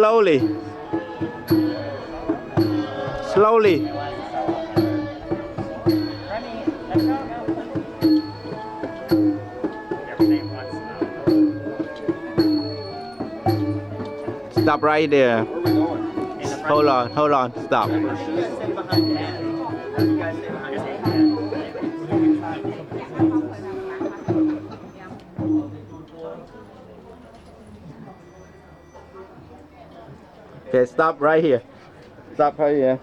Slowly. Slowly. Stop right there. Hold on, stop. Okay, stop right here. Stop right here.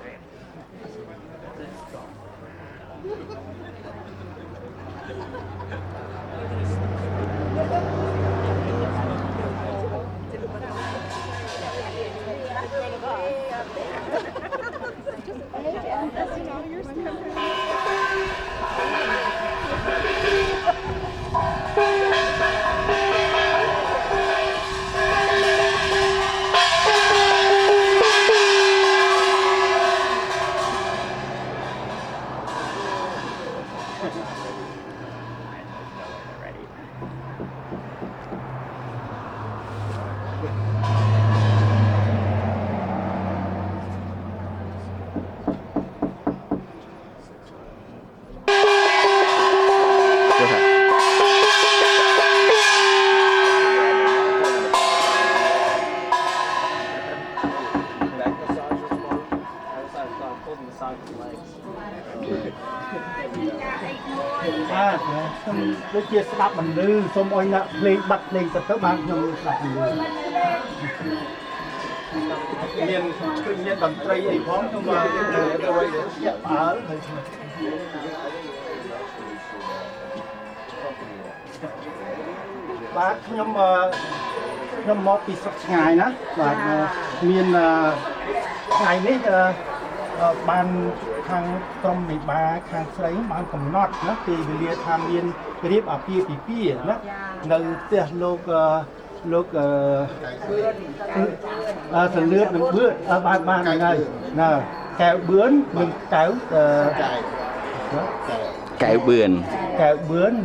ដូចជាស្ដាប់បន្លឺសូមអុយដាក់ភ្លេងបាត់ភ្លេងទៅបានខ្ញុំស្ដាប់បន្លឺមានតន្ត្រីអីផងខ្ញុំមកទៅជាក់ផ្អើលហើយបាទខ្ញុំមកពីស្រុកឆ្ងាយណាបាទមានថ្ងៃនេះបានខាងក្រមវិបាលខាងស្រីបានកំណត់ណាពីវេលាថាមានរៀបអាពាហ៍ពិពាហ៍ណានៅផ្ទះលោកសលឿននឹងបឿនបានហើយណាកែវបឿននិងកែវកែវបឿន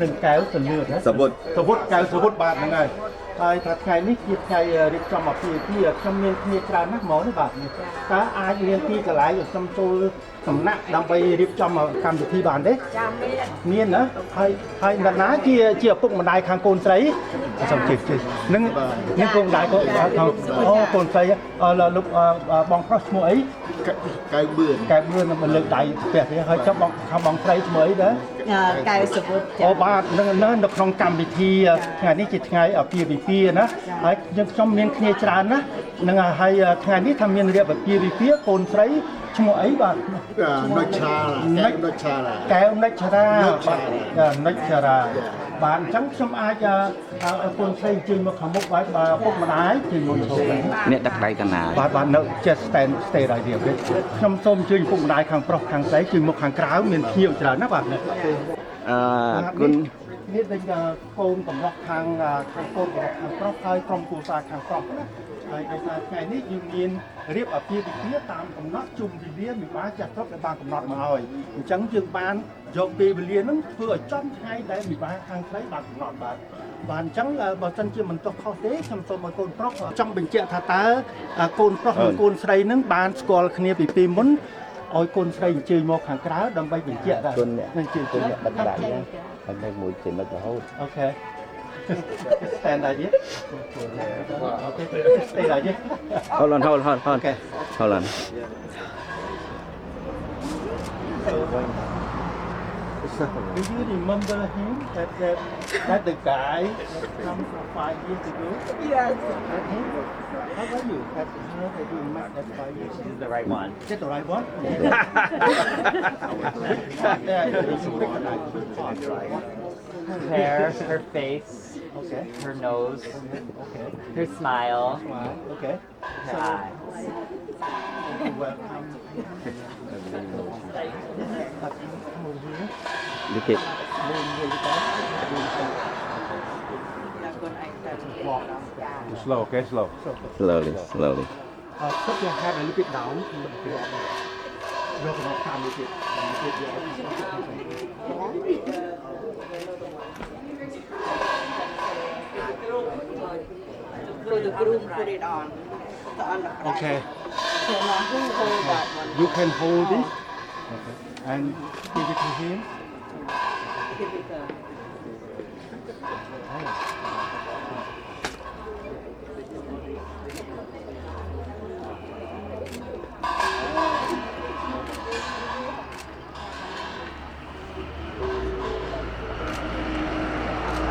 និងកែវសលឿនណាសវុតកែវសវុតបាទហ្នឹងហើយថាថ្ងៃនេះជាថ្ងៃរៀបចំអាពាហ៍ពិពាហ៍ខ្ញុំមានគ្នាច្រើនណាស់ហ្មងនេះបាទតើអាចមានទីកន្លែងសំចូលសំណាក់ដើម្បីរៀបចំកម្មវិធីបានទេចាមានណាហើយនរណាជាឪពុកម្ដាយខាងកូនស្រីសូមជិះនឹងកូនម្ដាយអូកូនស្រីលោកបងប្រុសឈ្មោះអីកែវបឿនមកលើកដៃផ្ទះនេះហើយចុះបងស្រីឈ្មោះអីដែរកែវសវុតអូបាទនៅក្នុងកម្មវិធីថ្ងៃនេះជាថ្ងៃអាពាហ៍ពិពាហ៍ណាហើយខ្ញុំមានគ្នាច្រើនណានឹងហើយថ្ងៃនេះថាមានរៀបអាពាហ៍ពិពាហ៍កូនស្រីឈ្មោះអីបាទនុចឆារាកែវនុចឆារាបាទនុចឆារាបាទអញ្ចឹងខ្ញុំអាចកូនស្រីជើញមកខាងមុខបាទពុកម្ដាយជើញមកចូលអ្នកដឹកដៃកណាបាទនៅចេះ stay ដល់រៀបទេខ្ញុំសូមជើញពុកម្ដាយខាងប្រុសខាងស្រីជើញមកខាងក្រៅមានភ្ញៀវច្រើនណាបាទគុណនេះដូចកូនកំឡោះខាងកូនកំឡោះខាងប្រុសហើយក្រុមគ្រួសារខាងប្រុសណាហើយដោយសារថ្ងៃនេះយើងមានរៀបអាពាហ៍ពិពាហ៍តាមកំណត់ជុំវិលាមានបានចាស់គ្រប់ដែលបានកំណត់មកហើយអញ្ចឹងយើងបានយកពេលវេលាហ្នឹងធ្វើឲ្យចំថ្ងៃដែលវិបាកខាងស្រីបានកំណត់បាទអញ្ចឹងបើសិនជាមិនទាស់ខុសទេខ្ញុំសូមឲ្យកូនប្រុសចង់បញ្ជាក់ថាតើកូនប្រុសនិងកូនស្រីហ្នឹងបានស្គាល់គ្នាពីពេលមុនឲ្យកូនស្រីអញ្ជើញមកខាងក្រៅដើម្បីបញ្ជាក់ថានឹងជើញគុណអ្នកដឹកដៃហើយនៅមួយចំណុចរហូតអូខេ stand like this okay stay like this hold on okay hold on do you remember him that the guy come from 5 years ago yes that him how about you that you met that 5 years ago the right one is the right one her hair, her face, okay, her nose, okay, her smile, okay, her eyes. Welcome. look it slow okay slow slowly Put your head a little bit down. Look at time with it. For the groom put it on Okay. Can I hold that one? You can hold it and give it to him. Give it a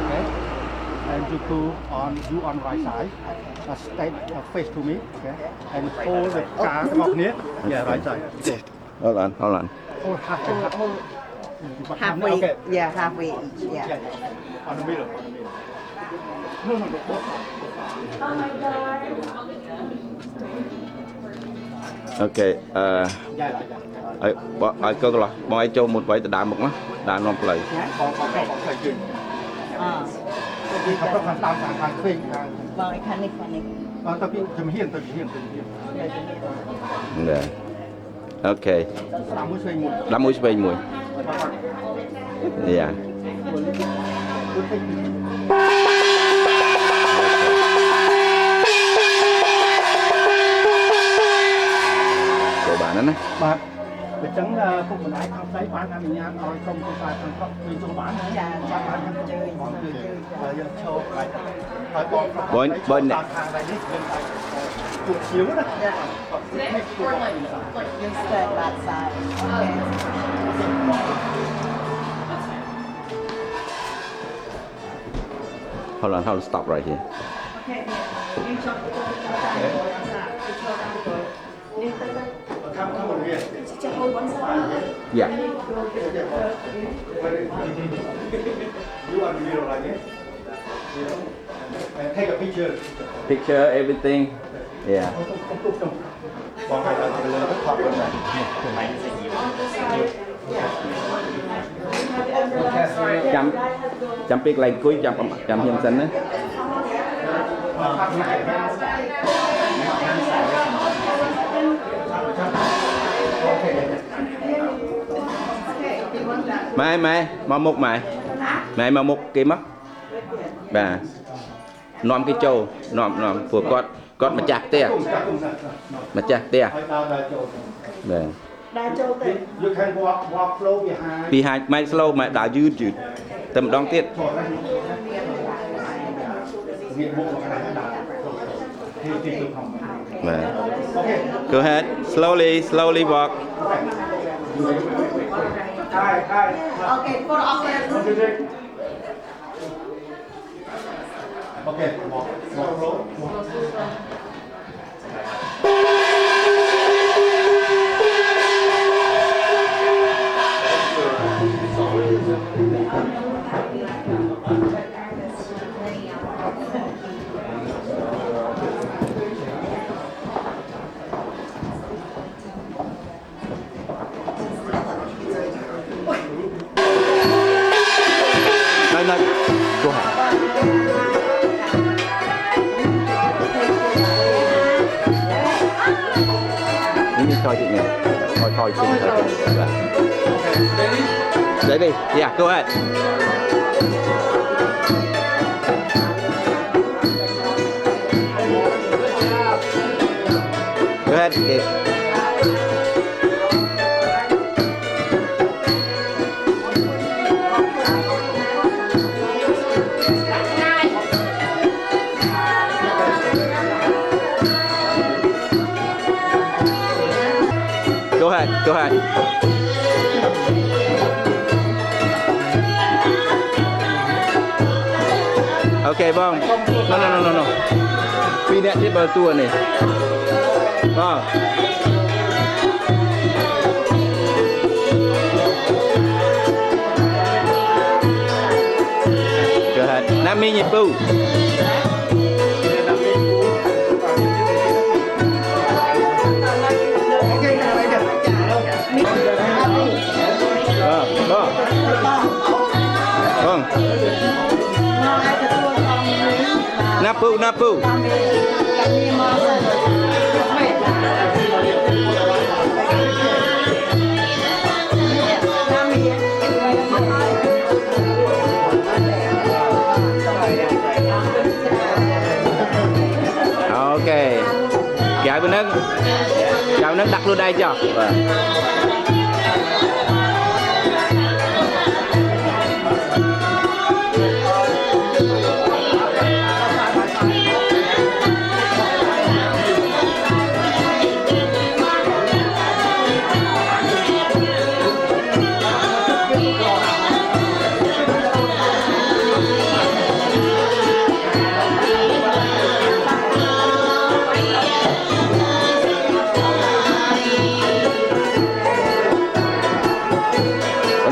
Okay. And you on right side. Stand face to me. Okay. And hold the car near. Yeah, right side. Okay. Hold on. Hold halfway. Okay. Yeah, halfway each. Yeah. On the middle. No. Ok, Yeah. ai có lo, bọn ai cho một vậy từ đàm một á, đàm non play. ของใส่ยืน อ่า ที่เขาก็ตามทางเคร่งทาง บางไอ้คันนี้คันนี้ ตะกี้จะมีเฮียน Nè. Ok, ตามมือช่วยหมุน đám mũi bên mũi. Dạ. Của bạn đó nè. បាទអញ្ចឹងពុកម្ដាយខាងស្រីបានអនុញ្ញាតឲ្យក្រុមគ្រួសារខាងប្រុសជួយចូលបានណាបាទបានខាងជើងបងជួយយើងចូលកន្លែងហើយបងខាងនេះយើងអាចជួបជាវណានេះជួប You stand that side. Okay. Hold on, stop right here. Okay. You chop the door. You chop the door. ข้ามบนเรียน จะ hold one side. Yeah. You are the middle like this. And take a picture. Picture everything. Yeah. บอกให้เราจะเลยก็ถอดกันนะ Chăm biết lại cuối chăm hiên sinh á. Mày mà mục mày mà mục kia mất bà nòm cái trâu nòm phù cọt mà chặt tia nè ได้โจเตะ You can walk slow behind. behind ไม่ slow mà đảo dư chữ tầm đong tiết เวียนวงอะไรก็ได้ที่คือของ bà โอเค go ahead slowly walk ได้ โอเคกดออกเลย โอเค walk slow no go ahead coi chị nè coi chị đấy đi yeah go ahead go ahead kìa. Go ahead. Okay, bông. No. Phi nè tiếp vào tua này. Vâng. Go ahead. Nam mi nhịp bu. Vâng. Napu. Ok. chào nó đặt luôn đây cho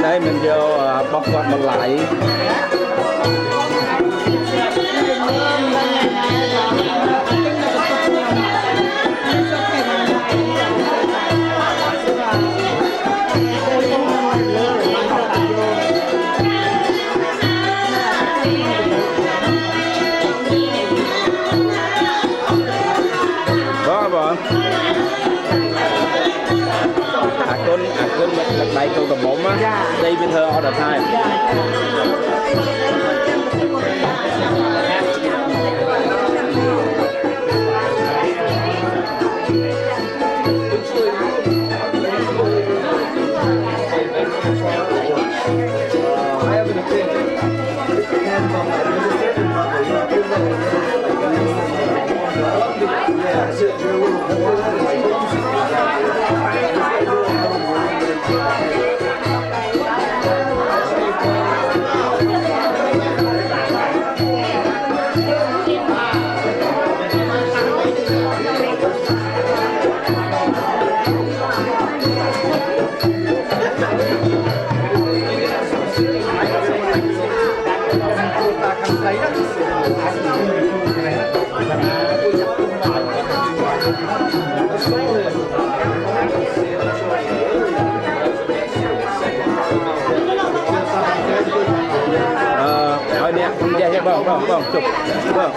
đây mình vô bóc quạt một lại vâng con đây câu tầm 4 á đây bên thơ order time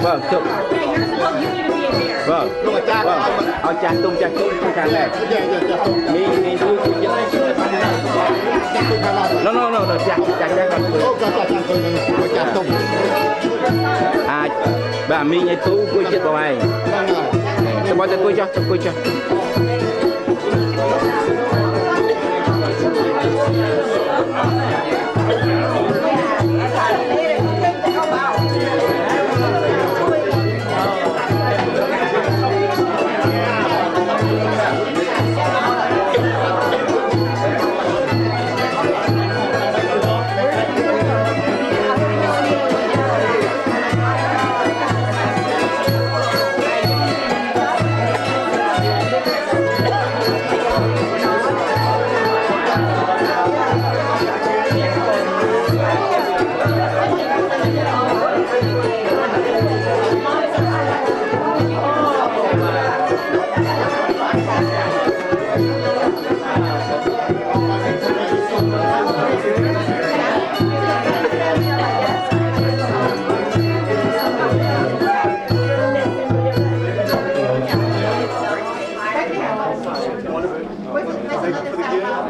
vâng chụp vâng ao chặt tung càng này mi no chặt tung bà mi nhảy tú vui chết vào mày cho bao tôi cho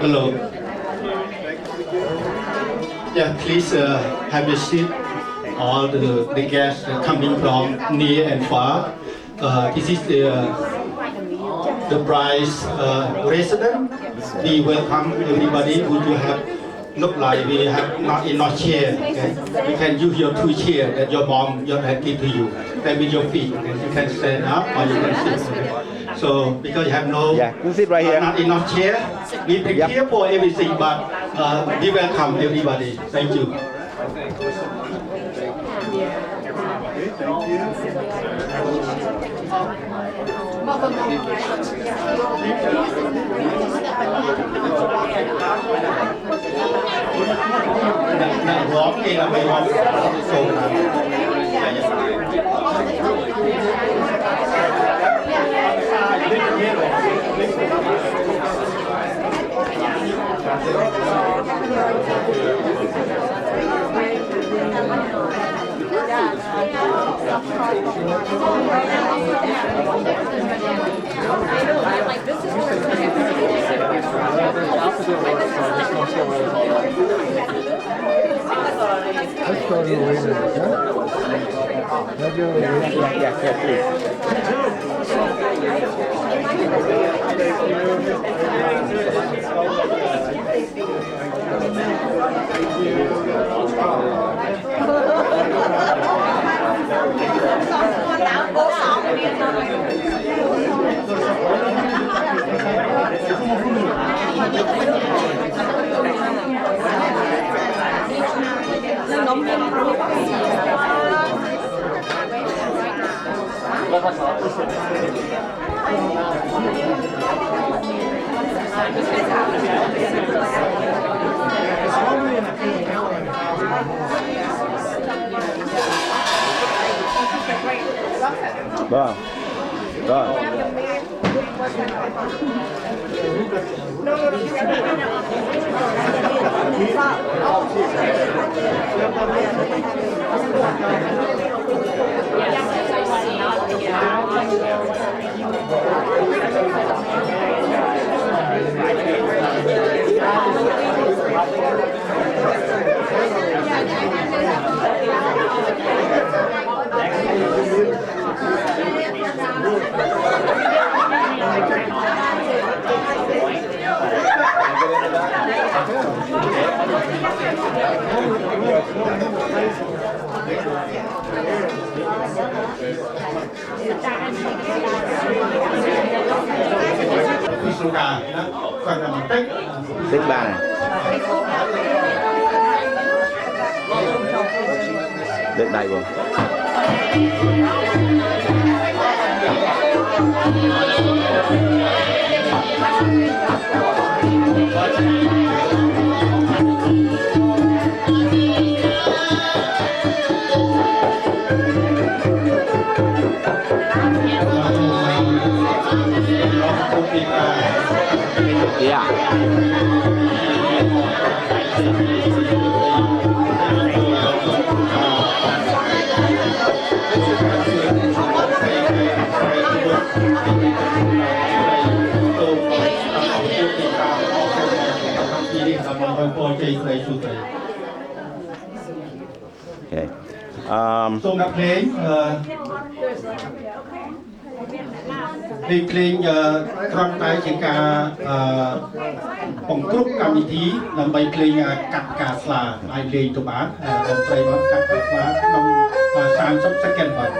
Hello. Yeah, please have a seat. All the guests coming from near and far. This is the bride's resident. We welcome everybody. Would you have look like we have not enough chair? Okay? You can use your 2 chairs that your mom, your dad give to you. Then with your feet, okay? You can stand up or you can sit. Okay? So because you have no, you sit right here. not enough chair, we prepare for everything, but we welcome everybody. Thank you. Rót kia là mày rót sổ Yeah, please. Vâng. Rồi. Tích ba này. Được đầy luôn. Yeah. Okay. សូមដាក់ភ្លេងភ្លេងត្រង់តែជាការបង្គ្រប់កម្មវិធីដើម្បីភ្លេងកាត់ការស្លាឲ្យលេងទៅបានតន្ត្រីមកកាត់ការស្លាក្នុង30 second បាទ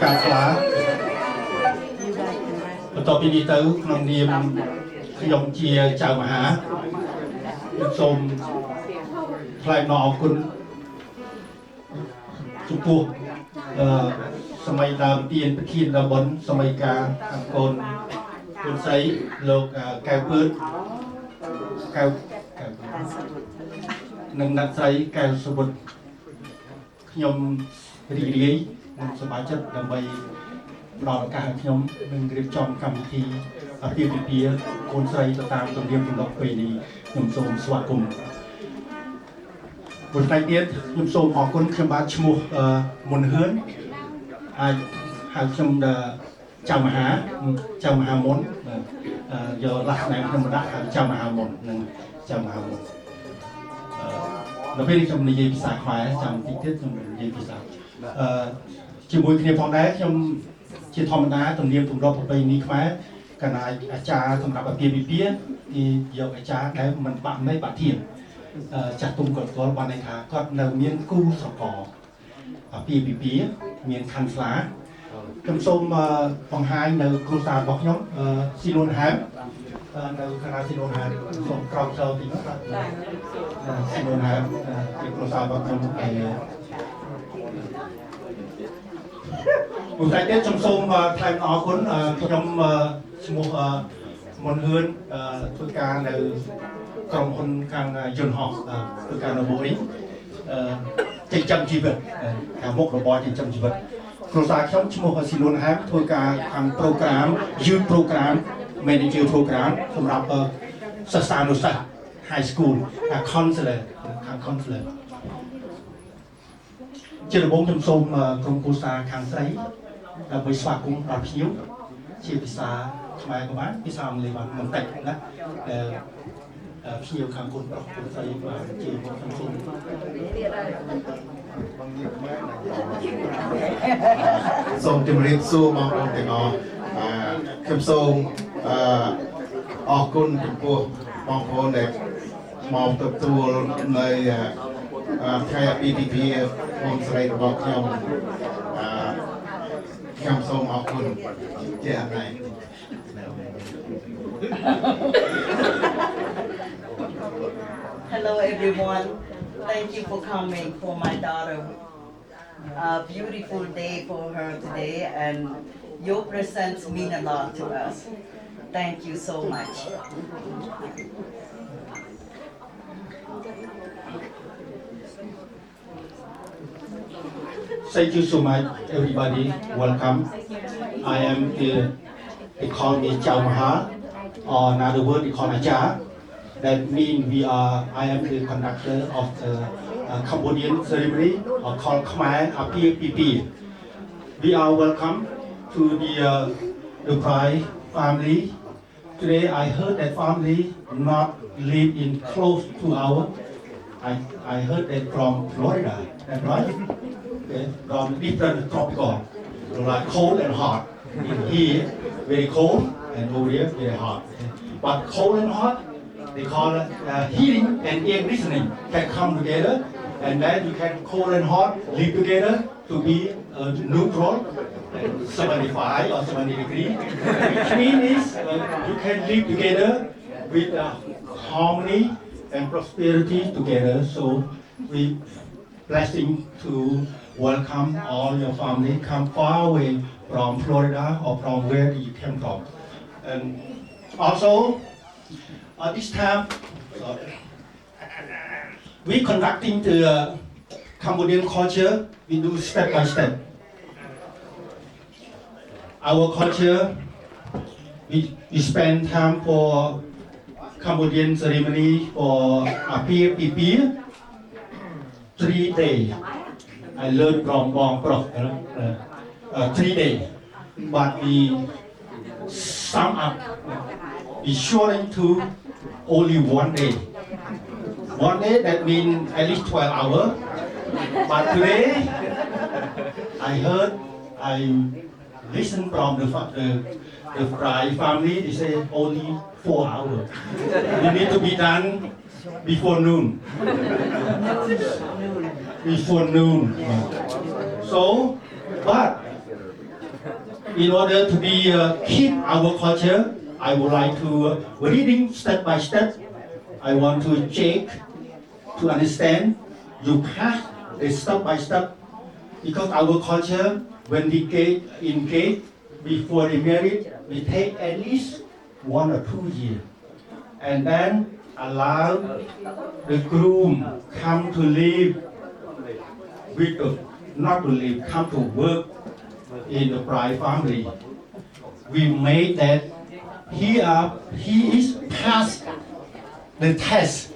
ការស្លាបន្ទាប់ពីនេះទៅក្នុងនាមខ្ញុំជាចៅមហាសូមថ្លែងអំណរអគុណចំពោះសម័យដើមទានប្រធានដល់បុណ្យសម័យកាលអង្គកូនស្រីលោកកែវពើតកែវនិងអ្នកស្រីកែវសុវត្ថិខ្ញុំរីករាយនិងសប្បាយចិត្តដើម្បីផ្ដល់ឱកាសឲ្យខ្ញុំនឹងរៀបចំកម្មវិធីអាពាហ៍ពិពាហ៍កូនស្រីទៅតាមទំនៀមទម្លាប់ពេលនេះខ្ញុំសូមស្វាគមន៍មួយថ្ងៃទៀតខ្ញុំសូមអរគុណខ្ញុំបាទឈ្មោះមុនហឿនអាចហៅខ្ញុំចៅមហាមុនយកលក្ខណៈខ្ញុំដាក់ហៅចៅមហាមុននិងចៅមហាមុននៅពេលខ្ញុំនិយាយភាសាខ្មែរចាំតិចទៀតខ្ញុំនិយាយភាសាជាមួយគ្នាផងដែរខ្ញុំជាធម្មតាទំនៀមទម្លាប់ប្រពៃណីខ្មែរកាលណាអាចារ្យសម្រាប់អាពាហ៍ពិពាហ៍គេយកអាចារ្យដែលមិនបាក់នៃបាក់ធៀបចាស់ទុំគាត់ស្គាល់បានន័យថាគាត់នៅមានគូស្រករអាពាហ៍ពិពាហ៍មានខណ្ឌស្លាខ្ញុំសូមបង្ហាញនៅគ្រួសាររបស់ខ្ញុំស៊ីលួនហែមនៅគណៈស៊ីលួនហែមសូមក្រោកចូលទីនោះបាទស៊ីលួនហែមជាគ្រួសាររបស់ខ្ញុំហើយមួយថ្ងៃទៀតខ្ញុំសូមថ្លែងអរគុណខ្ញុំឈ្មោះមុនហឿនធ្វើការនៅក្រុមហ៊ុនខាងយន្តហោះធ្វើការនៅបុរី ចិញ្ចឹមជីវិតខាងមុខរបរចិញ្ចឹមជីវិតគ្រួសារខ្ញុំឈ្មោះស៊ីនួនហាមធ្វើការខាង program youth program manager program សម្រាប់សិស្សានុសិស្ស high school ខាង counselor ខាង counselor ជាដំបូងខ្ញុំសូមក្រុមគ្រួសារខាងស្រីដើម្បីស្វាគមន៍ដល់ភ្ញៀវជាភាសាខ្មែរក៏បានភាសាអង់គ្លេសបានបន្តិចណាភ្ញៀវខាងកូនប្រុសកូនស្រីបានជាមកខ្ញុំសូមសូមជម្រាបសួរបងប្អូនទាំងអស់ខ្ញុំសូមអរគុណចំពោះបងប្អូនដែលមកទទួលនៅថ្ងៃអាពាហ៍ពិពាហ៍បងស្រីរបស់ខ្ញុំខ្ញុំសូមអរគុណជាអរគុណ Hello everyone. Thank you for coming for my daughter. A beautiful day for her today, and your presence mean a lot to us. Thank you so much. Thank you so much, everybody. Welcome. I am they call me Chao Maha, or another word they call Acha. That means I am the conductor of the Cambodian ceremony, or called Khmer Apir Pipi. We are welcome to the bride family. Today I heard that family not live in close to our. I heard that from Florida. That's right. Okay, from different tropical, like cold and hot. In here, very cold, and over here, very hot. But cold and hot, they call it heating and air conditioning can come together, and then you can cold and hot live together to be neutral, 75 or 70 degrees. Which means you can live together with harmony and prosperity together. So we blessing to welcome all your family come far away from Florida or from where you came from. And also, this time, we conducting the Cambodian culture, we do step by step. Our culture, we spend time for Cambodian ceremony for Apir Pipi, 3 days. I learned from Bong Prof, 3 days. But we sum up, we shorten to only 1 day. 1 day that means at least 12 hours. But today, I listened from the bride family, they say only 4 hours. We need to be done before noon. Before noon. So, but in order to be keep our culture, I would like to reading step by step. I want to check to understand. You pass the step by step because our culture, when we get engaged before the marriage, we take at least 1 or 2 years, and then allow the groom come to live with the, not to live, come to work in the bride family. We made that he is past the test,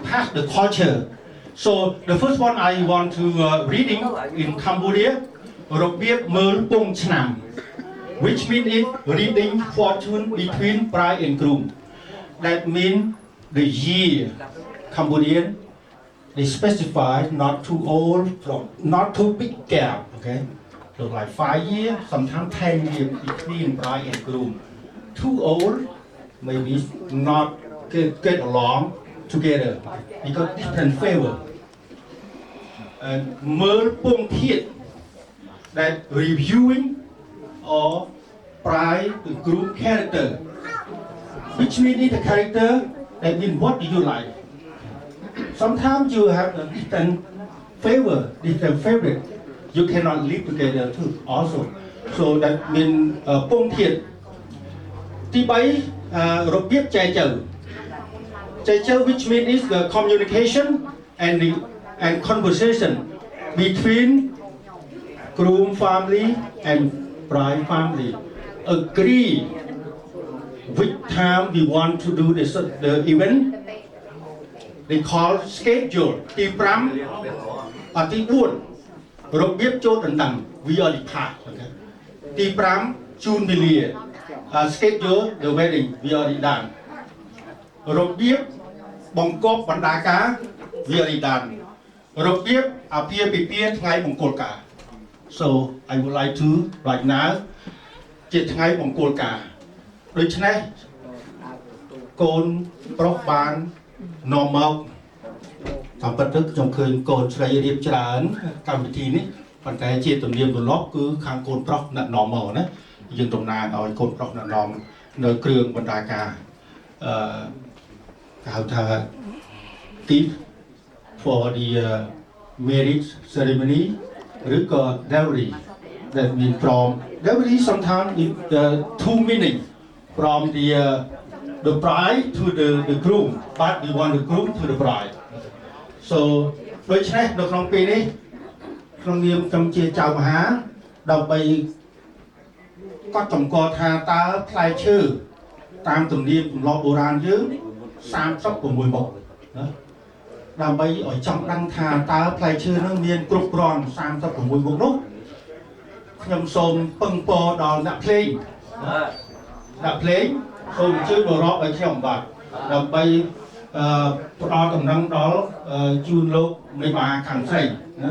past the culture. So the first one I want to reading in Cambodia, Robiep Merl Pung Chnam, which means it reading fortune between bride and groom. That means the year, Cambodian, they specify not too old, not too big gap, okay? So like 5 years, sometimes 10 years between bride and groom. Too old, maybe not get along together because different favor. And Merl Pung Thiet, that reviewing of bride and groom character, which means the character, that means what do you like? Sometimes you have a different favor, different favorite. You cannot live together too also. So that means Pung Thiet. Thứ 3, Robiep Chai Chau. Chai Chau, which means the communication and the and conversation between groom family and bride family agree which time we want to do the event. They call schedule ទី5ទី4របៀបចូលដណ្ដឹង we already passed ទី5 June Delia schedule the wedding we already done របៀបបង្គាប់បណ្ដាការ we already done របៀបអាពាហ៍ពិពាហ៍ថ្ងៃមង្គលការ so I would like to right now ជាថ្ងៃមង្គលការដូច្នេះកូនប្រុសបាននាំមកតាមពិតទៅខ្ញុំឃើញកូនស្រីរៀបច្រើនកម្មវិធីនេះប៉ុន្តែជាទំនៀមទម្លាប់គឺខាងកូនប្រុសអ្នកនាំមកណាយើងតំណាងឲ្យកូនប្រុសអ្នកនាំនៅគ្រឿងបណ្ដាការគេហៅថា gift for the marriage ceremony ឬក៏ dowry that mean from dowry sometimes it two meaning from the bride to the groom but we want the groom to the bride so ដូច្នេះនៅក្នុងពេលនេះក្នុងនាមខ្ញុំជាចៅមហាដើម្បីកត់សម្គាល់ថាតើផ្លែឈើតាមទំនៀមទម្លាប់បុរាណយើង36មុខណាដើម្បីឲ្យចង់ដឹងថាតើផ្លែឈើនោះមានគ្រប់គ្រាន់36មុខនោះខ្ញុំសូមពឹងពរដល់អ្នកភ្លេងអ្នកភ្លេងសូមជួយបរកឲ្យខ្ញុំបាទដើម្បីផ្ដល់ដំណឹងដល់ជូនលោកមេបាខាងស្រីណា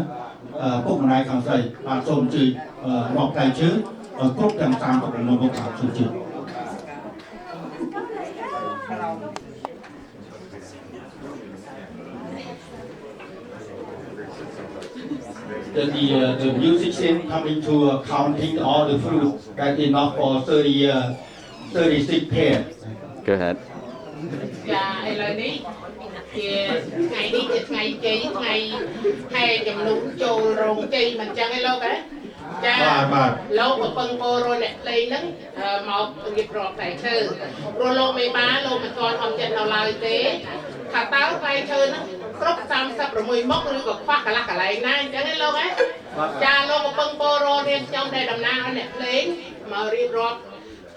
ពុកម្ដាយខាងស្រីបាទសូមជួយមកផ្លែឈើគ្រប់ទាំង36មុខបាទសូមជួយ The musician coming to counting all the fruit that enough for 36 pairs. Go ahead. ចាឥឡូវនេះជាថ្ងៃនេះជាថ្ងៃជ័យថ្ងៃខែចំនួនចូលរោងជ័យមិនចឹងឯលោកហ៎ចាលោកក៏ពឹងពោរអ្នកលេងហ្នឹងមករៀបរាប់តែឈើព្រោះលោកមេបាលោកមិនទាន់អត់ចិត្តនៅឡើយទេថាតើផ្លែឈើហ្នឹងគ្រប់36មុខឬក៏ខ្វះកន្លះកន្លែងណាអញ្ចឹងឯលោកហ៎ចាលោកក៏ពឹងពោររៀបខ្ញុំដែលតំណាងឲ្យអ្នកលេងមករៀបរាប់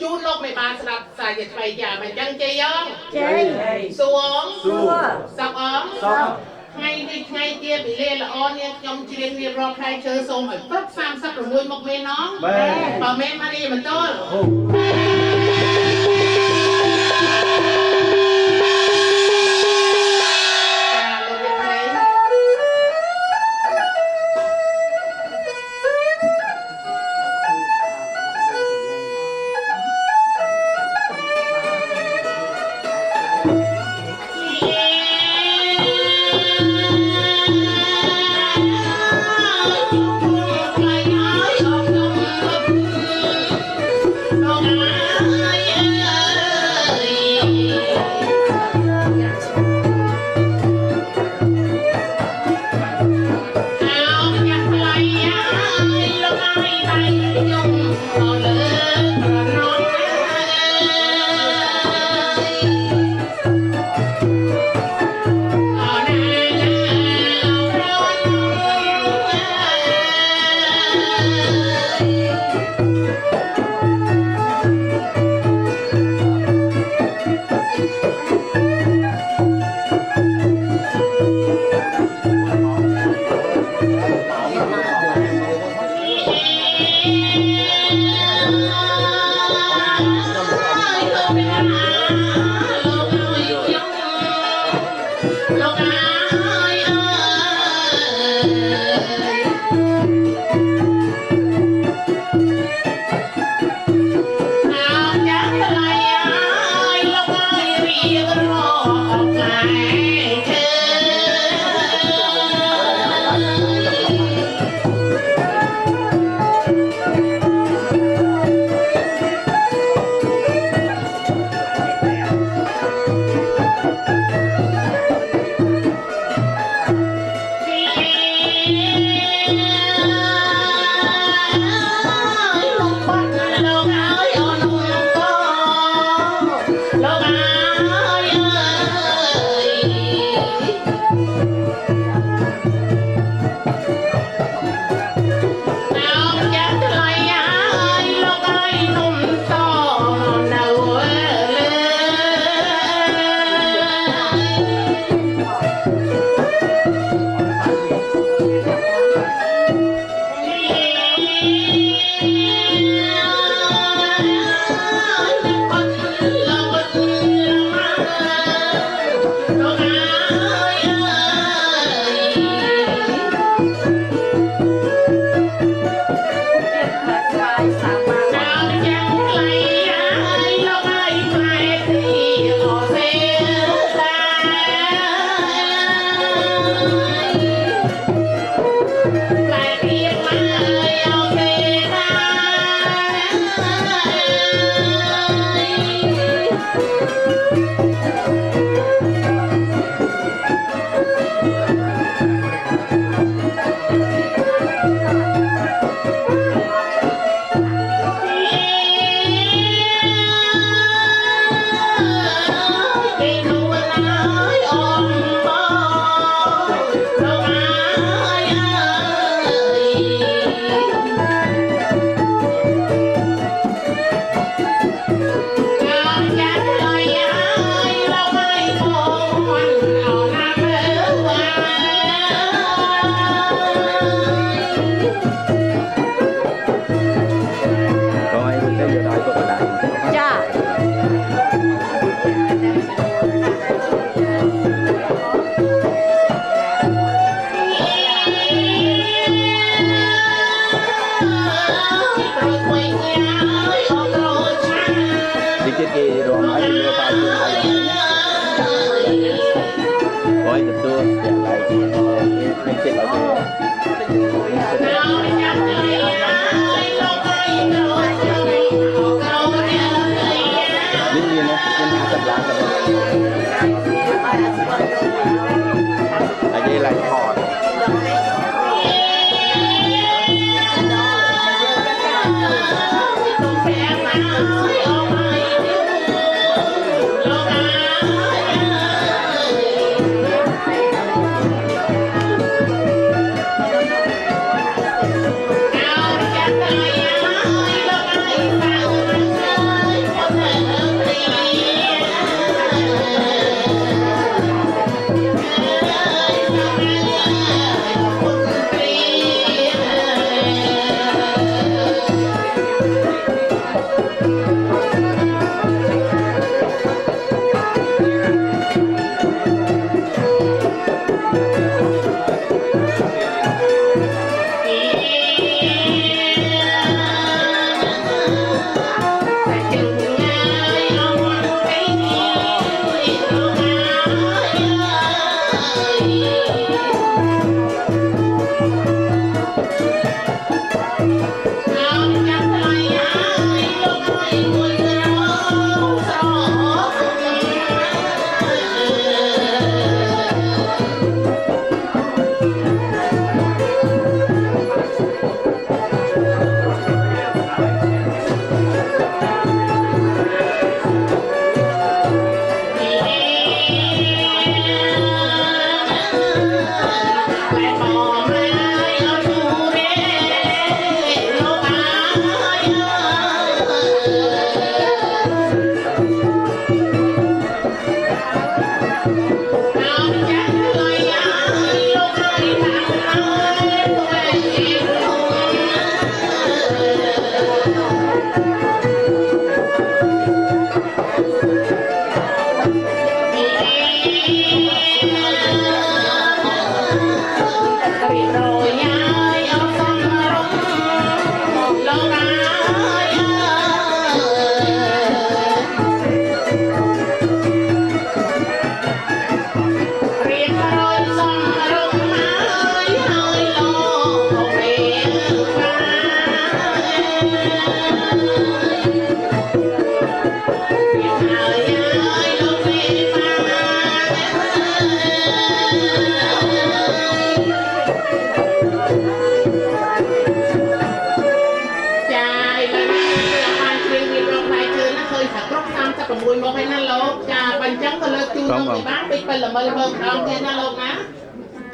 ជូនលោកមេបាស្ដាប់សាជាថ្មីចាមិនចឹងជ័យអងជ័យសួងសក់អងថ្ងៃនេះថ្ងៃជាពិលេល្អនាងខ្ញុំច្រៀងរៀបរាប់ផ្លែឈើសូមឲ្យគ្រប់36មុខមែនអងបើមែនមកនេះមិនទល់ Hãy subscribe cho kênh Ghiền Mì Gõ để không bỏ lỡ Coi cái vô đây có cái đại. ចា Đi chết kia rồi nói đi vô phải chưa phải coi từ tua lại đi chết ở Đương nhiên nó tập lá tập ở đây lại thọt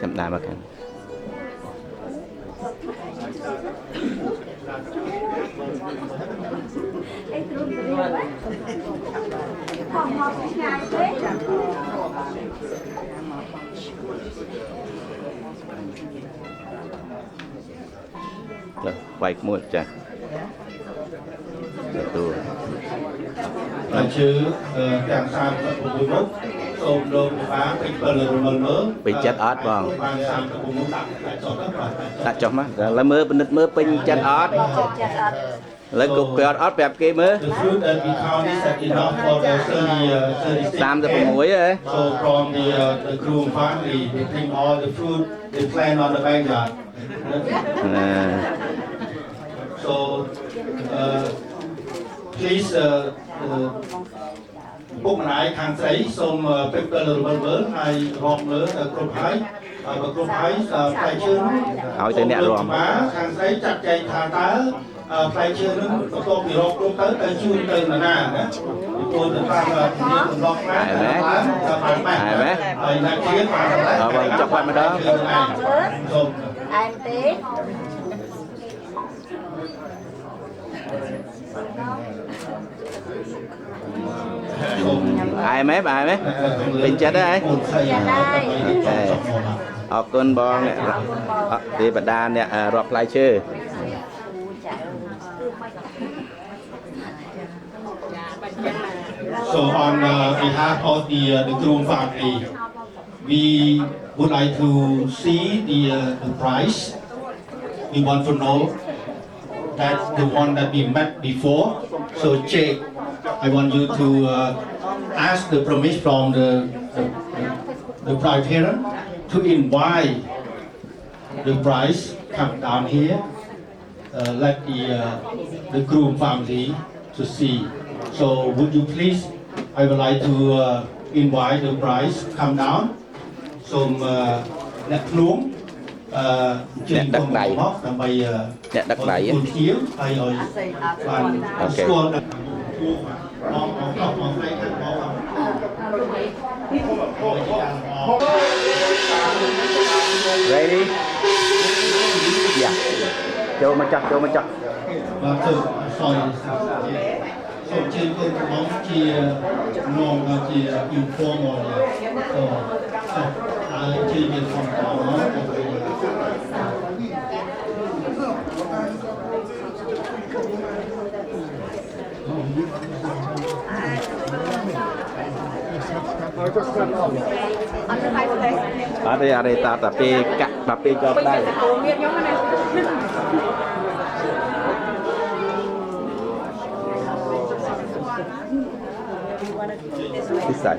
chậm đài mà cần rồi quay mua chả tôi là chứ càng sang các vùng núi mốc ôm đồn phá cái bờ lờ mớ bị chết ớt vâng đặt cho mắt là mơ bên mơ pin chết ớt lấy cục cái ớt đẹp kia mơ tam giờ muối ấy so from the groom family they bring all the fruit they plant on the backyard so please ពុកម្ដាយខាងស្រីសូមពេលពេលរវល់វើហើយរំលើគ្រប់ហើយបើគ្រប់ហើយផ្លែឈើនោះ ឲ្យទៅអ្នករួម ខាងស្រីចាត់ចែងថាតើផ្លែឈើនោះបន្ទាប់ពីរកគ្រប់ទៅជូនទៅនរណាណាពីព្រោះទៅតាមជំនាញកំឡុងណាបានម៉េចហើយអ្នកទៀតបានតែ បើចុកបាត់ម្ដង សូម Em tí. អាយមែនអាយមែនពេញចិត្តហើយអរគុណបងអ្នកទេវតាអ្នករាប់ផ្លែឈើ So on behalf of the groom family, we would like to see the price. We want to know that the one that we met before. So Jake, I want you to ask the permission from the bride parent to invite the price come down here. Let the groom family to see. So would you please, I would like to invite the brides come down. So let Bloom អ្នកដឹកដៃ ដើម្បី អ្នកដឹកដៃ គុណធៀវហើយឲ្យបានស្គាល់ដល់បងស្រីខាងបង Ready? Yeah. ចូលមកចាស់ចូលមកចាស់ បាទទៅសយសូមជើញគុណបងជានាំជា informal ហើយជើញមានផងបង អត់ទេអរិតាតាពេលកាក់តាពេលក៏ដែរពិសេស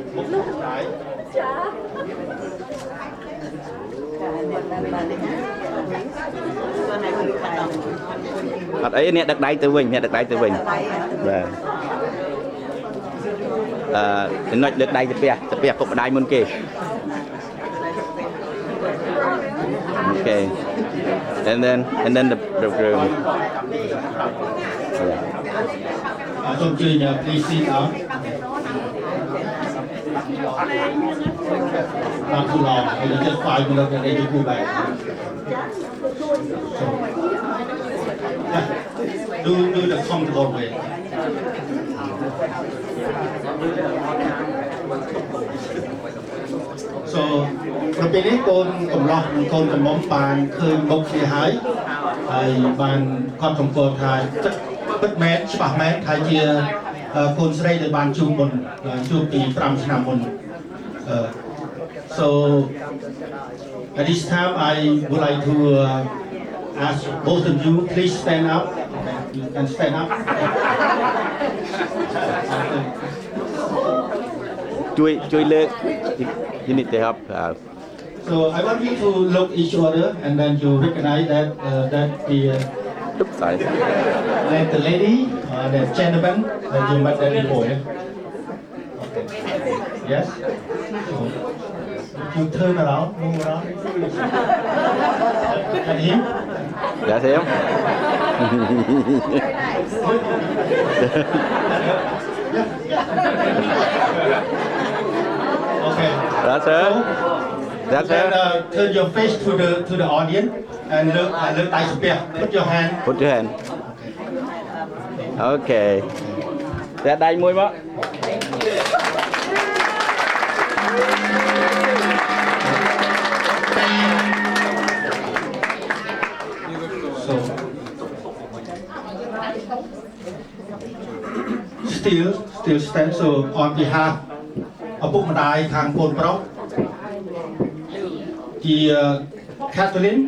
អត់អីអ្នកដឹកដៃទៅវិញអ្នកដឹកដៃទៅវិញបាទចំណុចលើកដៃទៅផ្ទះពុកម្ដាយមុនគេ Okay, and then the groom. Yeah. So please sit down. Not too long. Just 5 minutes and then you go back. So, yeah. Do the comfortable way. So ប្រពៃនេះកូនកំឡោះនិងកូនកំមុំបានឃើញមុខគ្នាហើយបានគាត់សម្គាល់ថាពិតមែនច្បាស់មែនថាជាកូនស្រីដែលបានជួបមុនជួបពី5ឆ្នាំមុន So at this time I would like to ask both of you please stand up. You can stand up. ជួយលើក you need to help So I want you to look each other and then you recognize that sorry that the lady the gentleman that you met there before. Okay. Yes. So you turn around, move around. And him. That's him. Okay. That's her. That's Then her. turn your face to the audience and look like spear. Put your hand. Put your hand. Okay. Ra đây môi mất. So still stand. So on behalf of ពុកម្ដាយខាងកូនប្រុស Catherine,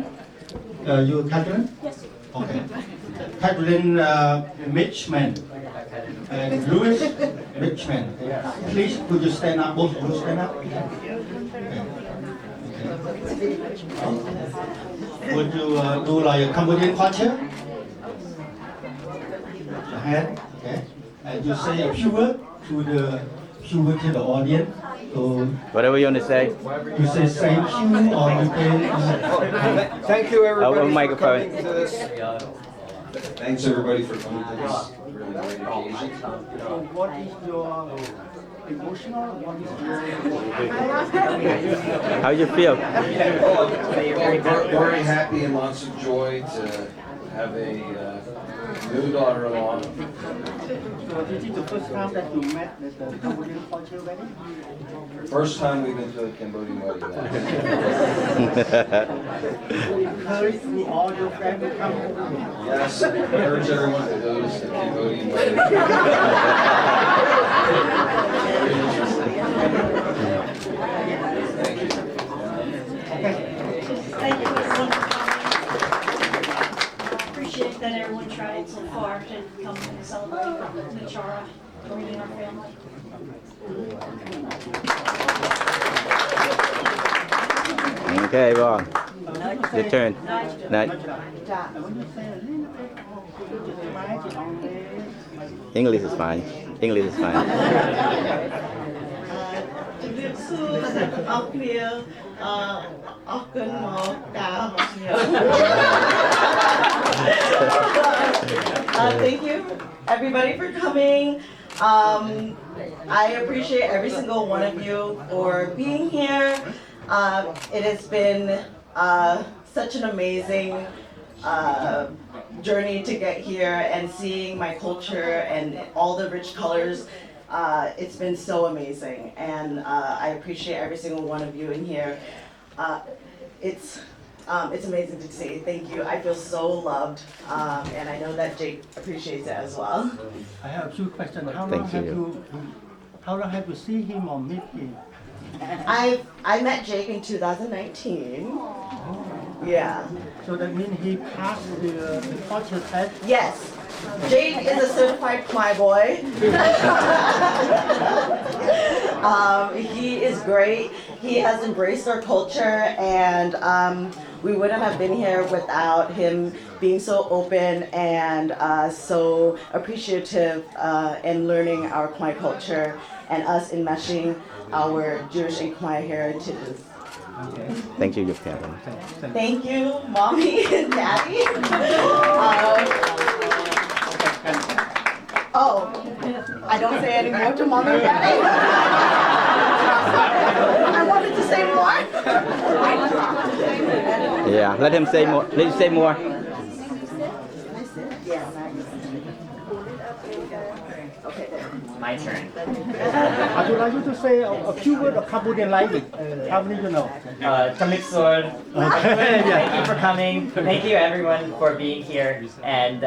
you Catherine? Yes. Okay. Catherine Mitchman and Louis Mitchman. Please, could you stand up? Both of you stand up. Okay. Would you do like a Cambodian culture? Your hand, okay. And you say a few words to the few words to the audience. So Whatever you want to say. you say thank you or you say Thank you everybody Over for microphone. coming to this. Thanks everybody for coming to this really great occasion. what is your emotional? What is your How you feel? Very happy and lots of joy to have a new daughter-in-law. So this is the first time that you met the Cambodian culture wedding? First time we've been to a Cambodian wedding. Encourage to all your friends to come. Yes, I urge everyone to go to the Cambodian wedding. Thank you. Thank you everyone for coming. Appreciate that everyone traveled so far to come and celebrate Nachara, bringing our family. Okay, Vaughn. Your turn. Night. English is fine. English is fine. Thank you, everybody, for coming. I appreciate every single one of you for being here. It has been such an amazing journey to get here and seeing my culture and all the rich colors. It's been so amazing, and I appreciate every single one of you in here. It's amazing to see. Thank you. I feel so loved, and I know that Jake appreciates it as well. I have two questions. Thank you. How long have you seen him or meet him? I met Jake in 2019. Yeah. So that means he passed the culture test. Yes. Jake is a certified Khmer boy. He is great. He has embraced our culture, and we wouldn't have been here without him being so open and so appreciative in learning our Khmer culture and us enmeshing our Jewish and Khmer heritages. Thank you, your parents. Thank you, Mommy and Daddy. I don't say any more to Mommy and Daddy. I wanted to say more. Yeah, let him say more. Let him say more. My turn. I would like you to say a few words of Cambodian language. How many you know? Chamitsur. Thank you for coming. Thank you everyone for being here, and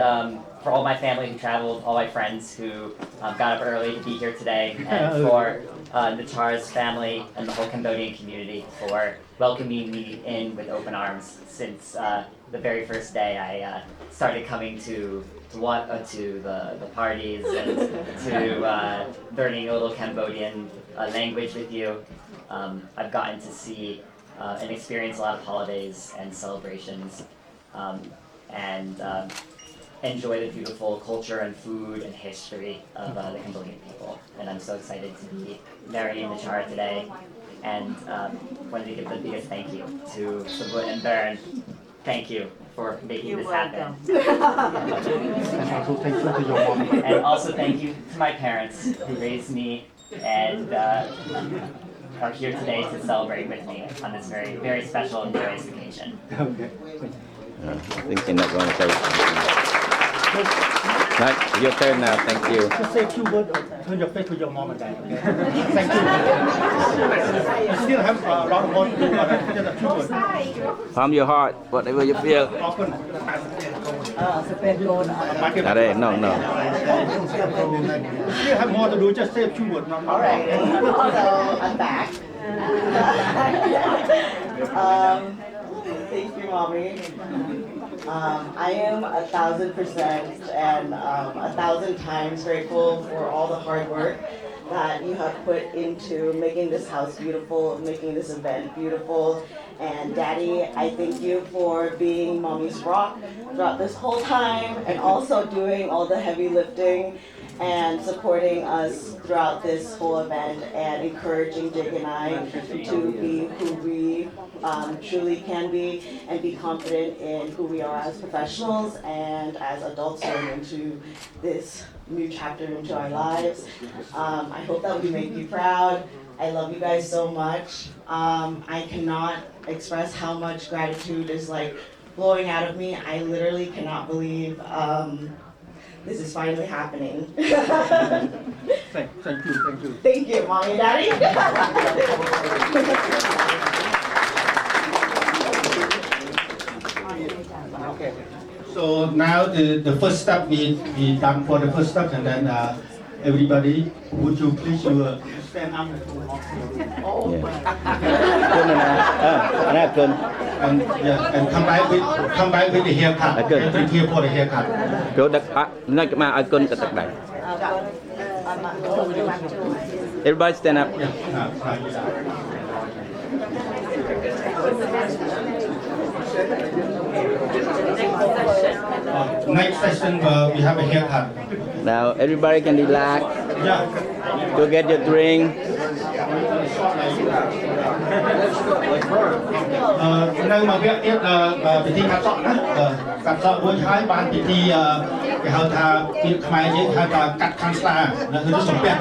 for all my family who traveled, all my friends who got up early to be here today, and for Nachara's family and the whole Cambodian community for welcoming me in with open arms since the very first day I started coming to the parties and to learning a little Cambodian language with you. I've gotten to see and experience a lot of holidays and celebrations, and enjoy the beautiful culture and food and history of the Cambodian people. And I'm so excited to be marrying Nachara today, and wanted to give the biggest thank you to Subut and Bern. Thank you for making this happen. And also thank you to your mom. And also thank you to my parents who raised me and are here today to celebrate with me on this very, very special and joyous occasion. Okay. I think you're not going to say something. Right, your turn now. Thank you. Just say a few words, turn your face to your mom and dad. Okay? Thank you. You still have a lot of work to do, but just a few words. From your heart, whatever you feel. Often. No. You still have more to do, just say a few words. Not All right, so I'm back. Thank you, Mommy. I am 1,000% and 1,000 times grateful for all the hard work that you have put into making this house beautiful, making this event beautiful. And Daddy, I thank you for being Mommy's rock throughout this whole time and also doing all the heavy lifting and supporting us throughout this whole event and encouraging Jake and I to be who we truly can be and be confident in who we are as professionals and as adults going into this new chapter into our lives. I hope that we make you proud. I love you guys so much. I cannot express how much gratitude is like blowing out of me. I literally cannot believe this is finally happening. Thank you. Thank you, Mommy and Daddy. So now the first step we done for the first step, and then everybody, would you please stand up? And yeah, and come back with the haircut. Okay. And here for the haircut. ចូលដឹកនៅមកឲ្យគុណទៅទឹកដៃ Everybody stand up. Next session we have a haircut. Now everybody can relax. Yeah. Go get your drink. នៅមកវគ្គទៀតពិធីកាត់សក់ណាកាត់សក់រួចហើយបានពិធីគេហៅថាពីខ្មែរយើងហៅថាកាត់ខាងស្តាគឺសំពះខាង